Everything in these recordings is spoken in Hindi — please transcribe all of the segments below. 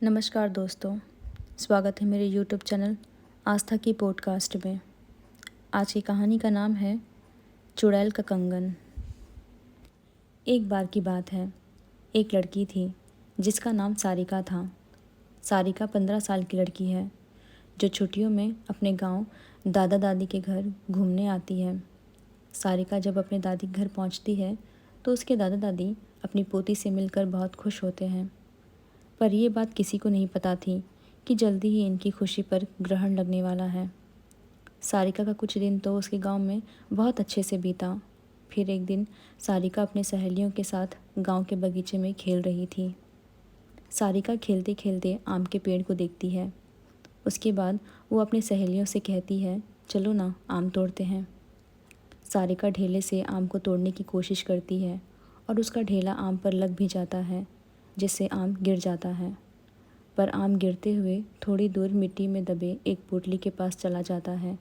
नमस्कार दोस्तों, स्वागत है मेरे यूट्यूब चैनल आस्था की पॉडकास्ट में। आज की कहानी का नाम है चुड़ैल का कंगन। एक बार की बात है, एक लड़की थी जिसका नाम सारिका था। सारिका 15 साल की लड़की है जो छुट्टियों में अपने गांव दादा दादी के घर घूमने आती है। सारिका जब अपने दादी के घर पहुंचती है तो उसके दादा दादी अपनी पोती से मिलकर बहुत खुश होते हैं। पर यह बात किसी को नहीं पता थी कि जल्दी ही इनकी खुशी पर ग्रहण लगने वाला है। सारिका का कुछ दिन तो उसके गांव में बहुत अच्छे से बीता। फिर एक दिन सारिका अपने सहेलियों के साथ गांव के बगीचे में खेल रही थी। सारिका खेलते खेलते आम के पेड़ को देखती है। उसके बाद वो अपनी सहेलियों से कहती है, चलो ना आम तोड़ते हैं। सारिका ढेले से आम को तोड़ने की कोशिश करती है और उसका ढेला आम पर लग भी जाता है, जिससे आम गिर जाता है। पर आम गिरते हुए थोड़ी दूर मिट्टी में दबे एक पोटली के पास चला जाता है।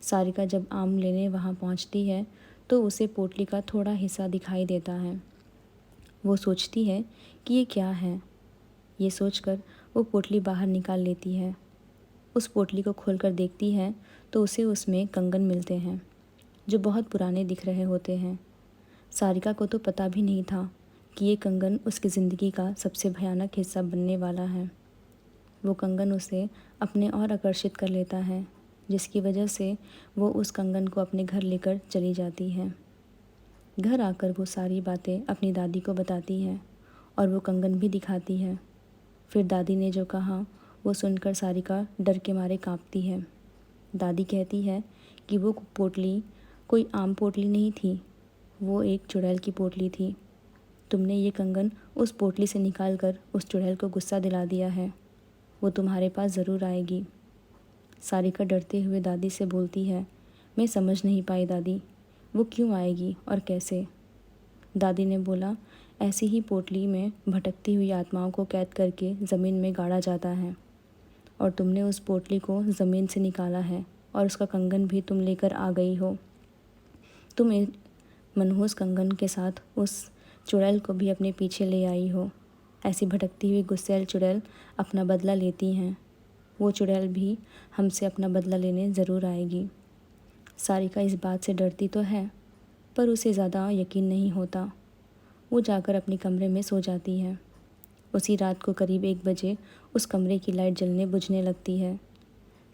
सारिका जब आम लेने वहाँ पहुँचती है तो उसे पोटली का थोड़ा हिस्सा दिखाई देता है। वो सोचती है कि ये क्या है। ये सोचकर वो पोटली बाहर निकाल लेती है। उस पोटली को खोलकर देखती है तो उसे उसमें कंगन मिलते हैं जो बहुत पुराने दिख रहे होते हैं। सारिका को तो पता भी नहीं था कि ये कंगन उसकी ज़िंदगी का सबसे भयानक हिस्सा बनने वाला है। वो कंगन उसे अपने और आकर्षित कर लेता है, जिसकी वजह से वो उस कंगन को अपने घर लेकर चली जाती है। घर आकर वो सारी बातें अपनी दादी को बताती है और वो कंगन भी दिखाती है। फिर दादी ने जो कहा वो सुनकर सारिका डर के मारे काँपती है। दादी कहती है कि वो पोटली कोई आम पोटली नहीं थी, वो एक चुड़ैल की पोटली थी। तुमने ये कंगन उस पोटली से निकाल कर उस चुड़ैल को गुस्सा दिला दिया है। वो तुम्हारे पास ज़रूर आएगी। सारिका डरते हुए दादी से बोलती है, मैं समझ नहीं पाई दादी, वो क्यों आएगी और कैसे। दादी ने बोला, ऐसी ही पोटली में भटकती हुई आत्माओं को कैद करके ज़मीन में गाड़ा जाता है और तुमने उस पोटली को ज़मीन से निकाला है और उसका कंगन भी तुम लेकर आ गई हो। तुम इन मनहूस कंगन के साथ उस चुड़ैल को भी अपने पीछे ले आई हो। ऐसी भटकती हुई गुस्सैल चुड़ैल अपना बदला लेती हैं। वो चुड़ैल भी हमसे अपना बदला लेने ज़रूर आएगी। सारिका इस बात से डरती तो है, पर उसे ज़्यादा यकीन नहीं होता। वो जाकर अपने कमरे में सो जाती है। उसी रात को करीब 1 बजे उस कमरे की लाइट जलने बुझने लगती है।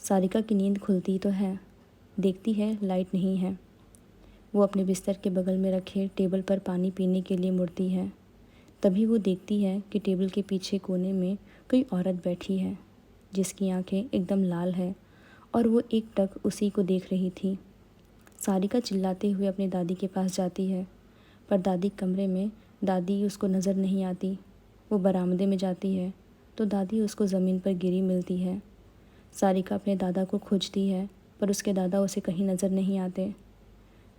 सारिका की नींद खुलती तो है, देखती है लाइट नहीं है। वो अपने बिस्तर के बगल में रखे टेबल पर पानी पीने के लिए मुड़ती है। तभी वो देखती है कि टेबल के पीछे कोने में कोई औरत बैठी है, जिसकी आंखें एकदम लाल है और वो एकटक उसी को देख रही थी। सारिका चिल्लाते हुए अपनी दादी के पास जाती है, पर दादी कमरे में दादी उसको नज़र नहीं आती। वो बरामदे में जाती है तो दादी उसको ज़मीन पर गिरी मिलती है। सारिका अपने दादा को खोजती है, पर उसके दादा उसे कहीं नज़र नहीं आते।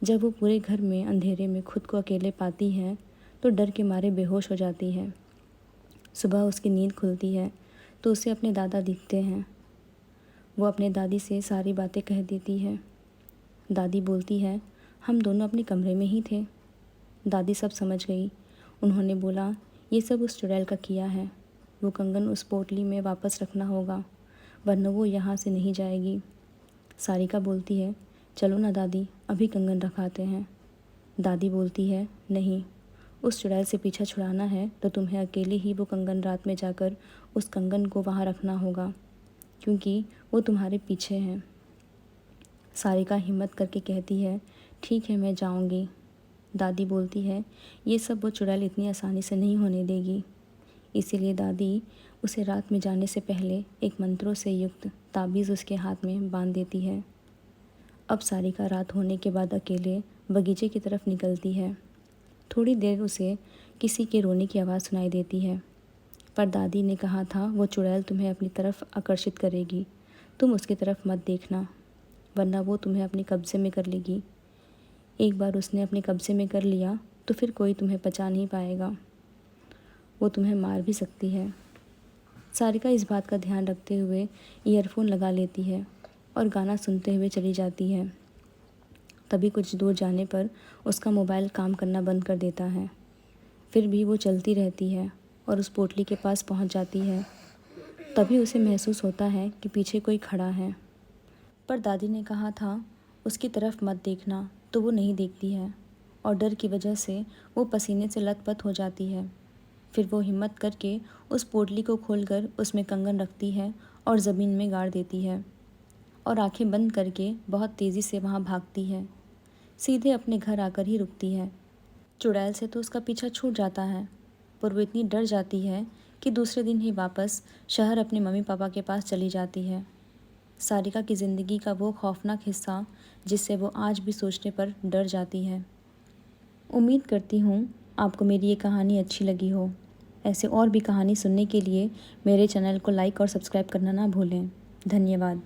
जब वो पूरे घर में अंधेरे में खुद को अकेले पाती है तो डर के मारे बेहोश हो जाती है। सुबह उसकी नींद खुलती है तो उसे अपने दादा दिखते हैं। वो अपने दादी से सारी बातें कह देती है। दादी बोलती है, हम दोनों अपने कमरे में ही थे। दादी सब समझ गई। उन्होंने बोला, ये सब उस चुड़ैल का किया है। वो कंगन उस पोटली में वापस रखना होगा, वरना वो यहाँ से नहीं जाएगी। सारिका बोलती है, चलो ना दादी, अभी कंगन रखाते हैं। दादी बोलती है, नहीं, उस चुड़ैल से पीछा छुड़ाना है तो तुम्हें अकेले ही वो कंगन रात में जाकर उस कंगन को वहाँ रखना होगा, क्योंकि वो तुम्हारे पीछे हैं। सारिका हिम्मत करके कहती है, ठीक है, मैं जाऊँगी। दादी बोलती है, ये सब वो चुड़ैल इतनी आसानी से नहीं होने देगी। इसीलिए दादी उसे रात में जाने से पहले एक मंत्रों से युक्त ताबीज़ उसके हाथ में बांध देती है। अब सारिका रात होने के बाद अकेले बगीचे की तरफ निकलती है। थोड़ी देर उसे किसी के रोने की आवाज़ सुनाई देती है, पर दादी ने कहा था वो चुड़ैल तुम्हें अपनी तरफ आकर्षित करेगी, तुम उसकी तरफ मत देखना, वरना वो तुम्हें अपने कब्ज़े में कर लेगी। एक बार उसने अपने कब्ज़े में कर लिया तो फिर कोई तुम्हें बचा नहीं पाएगा, वो तुम्हें मार भी सकती है। सारिका इस बात का ध्यान रखते हुए ईयरफोन लगा लेती है और गाना सुनते हुए चली जाती है। तभी कुछ दूर जाने पर उसका मोबाइल काम करना बंद कर देता है। फिर भी वो चलती रहती है और उस पोटली के पास पहुंच जाती है। तभी उसे महसूस होता है कि पीछे कोई खड़ा है। पर दादी ने कहा था उसकी तरफ मत देखना, तो वो नहीं देखती है और डर की वजह से वो पसीने से लथपथ हो जाती है। फिर वो हिम्मत करके उस पोटली को खोलकर उसमें कंगन रखती है और ज़मीन में गाड़ देती है और आंखें बंद करके बहुत तेज़ी से वहाँ भागती है। सीधे अपने घर आकर ही रुकती है। चुड़ैल से तो उसका पीछा छूट जाता है, पर वो इतनी डर जाती है कि दूसरे दिन ही वापस शहर अपने मम्मी पापा के पास चली जाती है। सारिका की ज़िंदगी का वो खौफनाक हिस्सा जिससे वो आज भी सोचने पर डर जाती है। उम्मीद करती हूँ आपको मेरी ये कहानी अच्छी लगी हो। ऐसे और भी कहानी सुनने के लिए मेरे चैनल को लाइक और सब्सक्राइब करना ना भूलें। धन्यवाद।